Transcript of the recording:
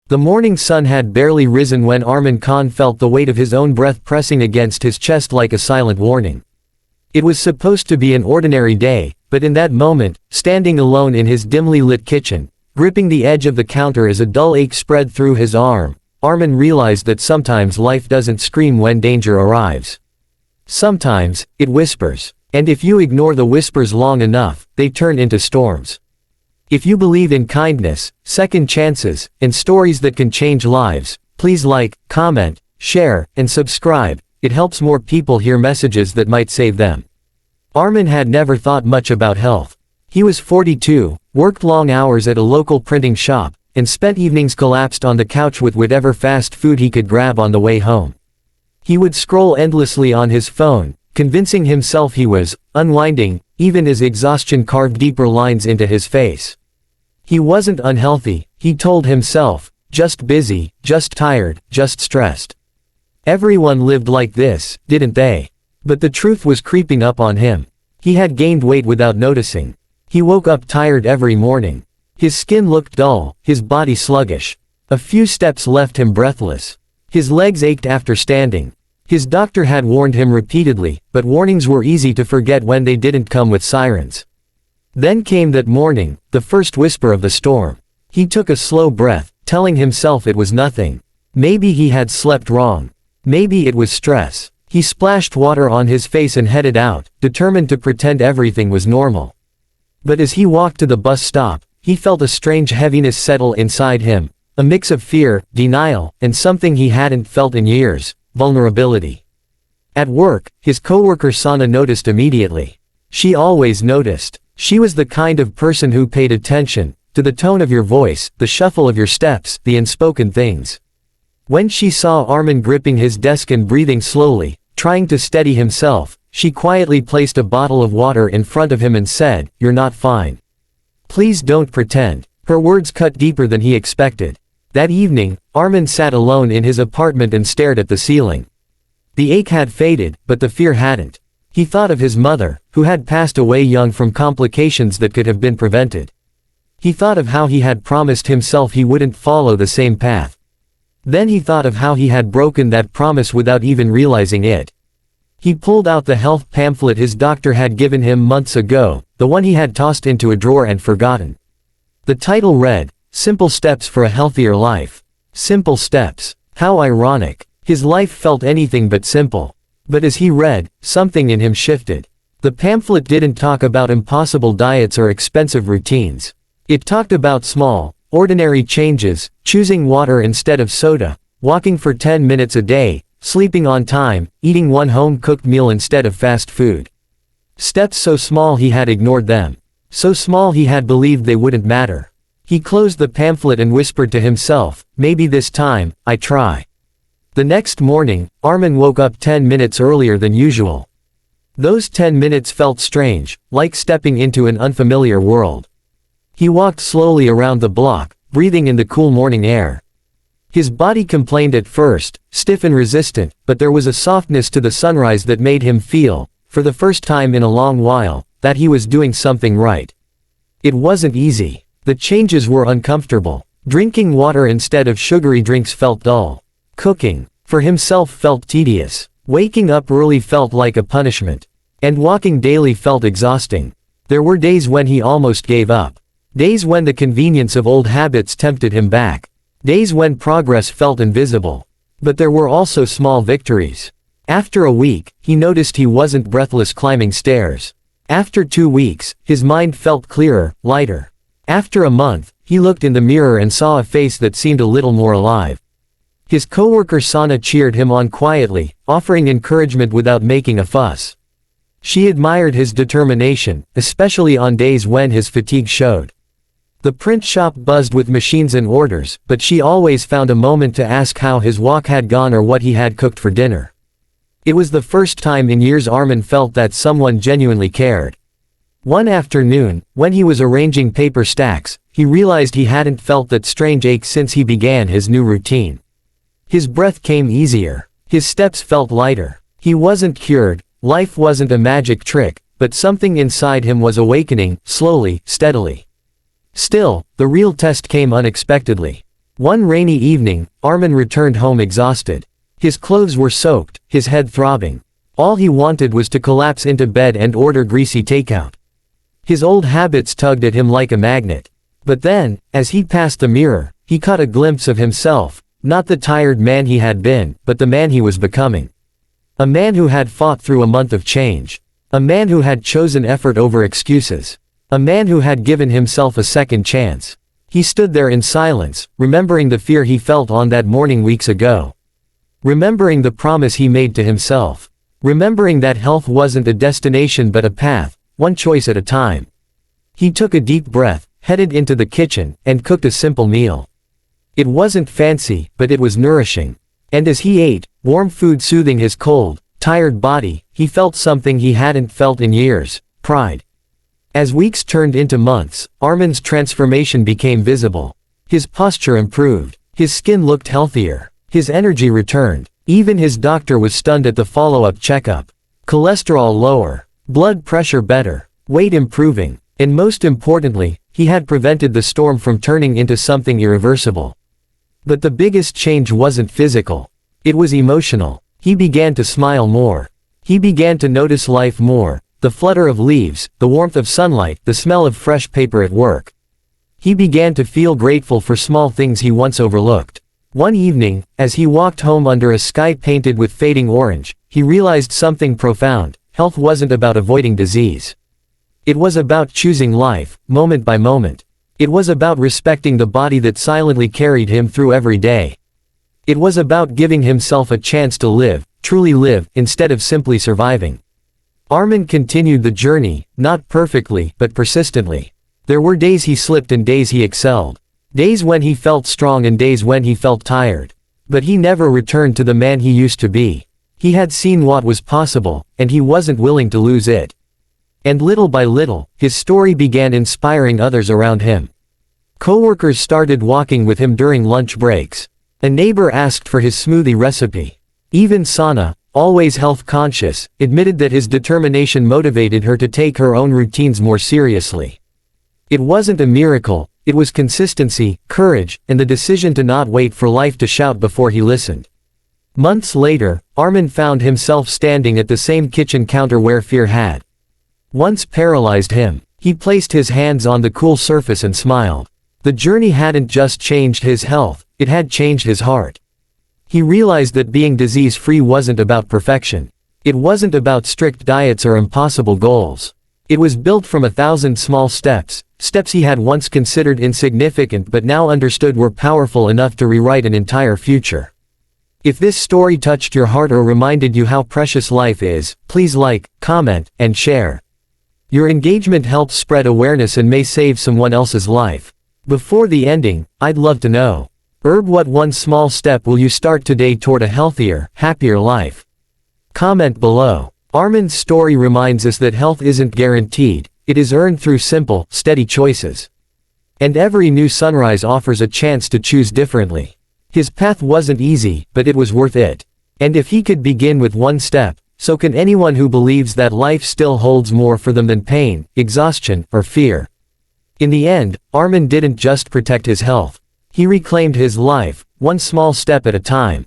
The morning sun had barely risen when Arman Khan felt the weight of his own breath pressing against his chest like a silent warning. It was supposed to be an ordinary day, but in that moment, standing alone in his dimly lit kitchen, gripping the edge of the counter as a dull ache spread through his arm, Arman realized that sometimes life doesn't scream when danger arrives. Sometimes, it whispers. And if you ignore the whispers long enough, they turn into storms. If you believe in kindness, second chances, and stories that can change lives, please like, comment, share, and subscribe. It helps more people hear messages that might save them. Arman had never thought much about health. He was 42, worked long hours at a local printing shop, and spent evenings collapsed on the couch with whatever fast food he could grab on the way home. He would scroll endlessly on his phone, convincing himself he was unwinding, even as exhaustion carved deeper lines into his face. He wasn't unhealthy, he told himself, just busy, just tired, just stressed. Everyone lived like this, didn't they? But the truth was creeping up on him. He had gained weight without noticing. He woke up tired every morning. His skin looked dull, his body sluggish. A few steps left him breathless. His legs ached after standing. His doctor had warned him repeatedly, but warnings were easy to forget when they didn't come with sirens. Then came that morning, the first whisper of the storm. He took a slow breath, telling himself it was nothing. Maybe he had slept wrong. Maybe it was stress. He splashed water on his face and headed out, determined to pretend everything was normal. But as he walked to the bus stop, he felt a strange heaviness settle inside him, a mix of fear, denial, and something he hadn't felt in years, vulnerability. At work, his coworker Sana noticed immediately. She always noticed. She was the kind of person who paid attention to the tone of your voice, the shuffle of your steps, the unspoken things. When she saw Arman gripping his desk and breathing slowly, trying to steady himself, she quietly placed a bottle of water in front of him and said, "You're not fine. Please don't pretend." Her words cut deeper than he expected. That evening, Arman sat alone in his apartment and stared at the ceiling. The ache had faded, but the fear hadn't. He thought of his mother, who had passed away young from complications that could have been prevented. He thought of how he had promised himself he wouldn't follow the same path. Then he thought of how he had broken that promise without even realizing it. He pulled out the health pamphlet his doctor had given him months ago, the one he had tossed into a drawer and forgotten. The title read, "Simple Steps for a Healthier Life." Simple steps. How ironic. His life felt anything but simple. But as he read, something in him shifted. The pamphlet didn't talk about impossible diets or expensive routines. It talked about small, ordinary changes, choosing water instead of soda, walking for 10 minutes a day, sleeping on time, eating one home-cooked meal instead of fast food. Steps so small he had ignored them. So small he had believed they wouldn't matter. He closed the pamphlet and whispered to himself, "Maybe this time, I try." The next morning, Arman woke up 10 minutes earlier than usual. Those 10 minutes felt strange, like stepping into an unfamiliar world. He walked slowly around the block, breathing in the cool morning air. His body complained at first, stiff and resistant, but there was a softness to the sunrise that made him feel, for the first time in a long while, that he was doing something right. It wasn't easy. The changes were uncomfortable. Drinking water instead of sugary drinks felt dull. Cooking, for himself, felt tedious. Waking up early felt like a punishment. And walking daily felt exhausting. There were days when he almost gave up. Days when the convenience of old habits tempted him back. Days when progress felt invisible. But there were also small victories. After a week, he noticed he wasn't breathless climbing stairs. After 2 weeks, his mind felt clearer, lighter. After a month, he looked in the mirror and saw a face that seemed a little more alive. His coworker Sana cheered him on quietly, offering encouragement without making a fuss. She admired his determination, especially on days when his fatigue showed. The print shop buzzed with machines and orders, but she always found a moment to ask how his walk had gone or what he had cooked for dinner. It was the first time in years Arman felt that someone genuinely cared. One afternoon, when he was arranging paper stacks, he realized he hadn't felt that strange ache since he began his new routine. His breath came easier. His steps felt lighter. He wasn't cured, life wasn't a magic trick, but something inside him was awakening, slowly, steadily. Still, the real test came unexpectedly. One rainy evening, Arman returned home exhausted. His clothes were soaked, his head throbbing. All he wanted was to collapse into bed and order greasy takeout. His old habits tugged at him like a magnet. But then, as he passed the mirror, he caught a glimpse of himself, not the tired man he had been, but the man he was becoming. A man who had fought through a month of change. A man who had chosen effort over excuses. A man who had given himself a second chance. He stood there in silence, remembering the fear he felt on that morning weeks ago. Remembering the promise he made to himself. Remembering that health wasn't a destination but a path, one choice at a time. He took a deep breath, headed into the kitchen, and cooked a simple meal. It wasn't fancy, but it was nourishing. And as he ate, warm food soothing his cold, tired body, he felt something he hadn't felt in years: pride. As weeks turned into months, Arman's transformation became visible. His posture improved. His skin looked healthier. His energy returned. Even his doctor was stunned at the follow-up checkup. Cholesterol lower. Blood pressure better. Weight improving. And most importantly, he had prevented the storm from turning into something irreversible. But the biggest change wasn't physical. It was emotional. He began to smile more. He began to notice life more. The flutter of leaves, the warmth of sunlight, the smell of fresh paper at work. He began to feel grateful for small things he once overlooked. One evening, as he walked home under a sky painted with fading orange, he realized something profound: health wasn't about avoiding disease. It was about choosing life, moment by moment. It was about respecting the body that silently carried him through every day. It was about giving himself a chance to live, truly live, instead of simply surviving. Arman continued the journey, not perfectly, but persistently. There were days he slipped and days he excelled. Days when he felt strong and days when he felt tired. But he never returned to the man he used to be. He had seen what was possible, and he wasn't willing to lose it. And little by little, his story began inspiring others around him. Coworkers started walking with him during lunch breaks. A neighbor asked for his smoothie recipe. Even Sana, always health conscious, admitted that his determination motivated her to take her own routines more seriously. It wasn't a miracle, it was consistency, courage, and the decision to not wait for life to shout before he listened. Months later, Arman found himself standing at the same kitchen counter where fear had once paralyzed him. He placed his hands on the cool surface and smiled. The journey hadn't just changed his health, it had changed his heart. He realized that being disease-free wasn't about perfection. It wasn't about strict diets or impossible goals. It was built from 1,000 small steps, steps he had once considered insignificant but now understood were powerful enough to rewrite an entire future. If this story touched your heart or reminded you how precious life is, please like, comment, and share. Your engagement helps spread awareness and may save someone else's life. Before the ending, I'd love to know. What one small step will you start today toward a healthier, happier life? Comment below. Arman's story reminds us that health isn't guaranteed, it is earned through simple, steady choices. And every new sunrise offers a chance to choose differently. His path wasn't easy, but it was worth it. And if he could begin with one step, so can anyone who believes that life still holds more for them than pain, exhaustion, or fear. In the end, Arman didn't just protect his health. He reclaimed his life, one small step at a time.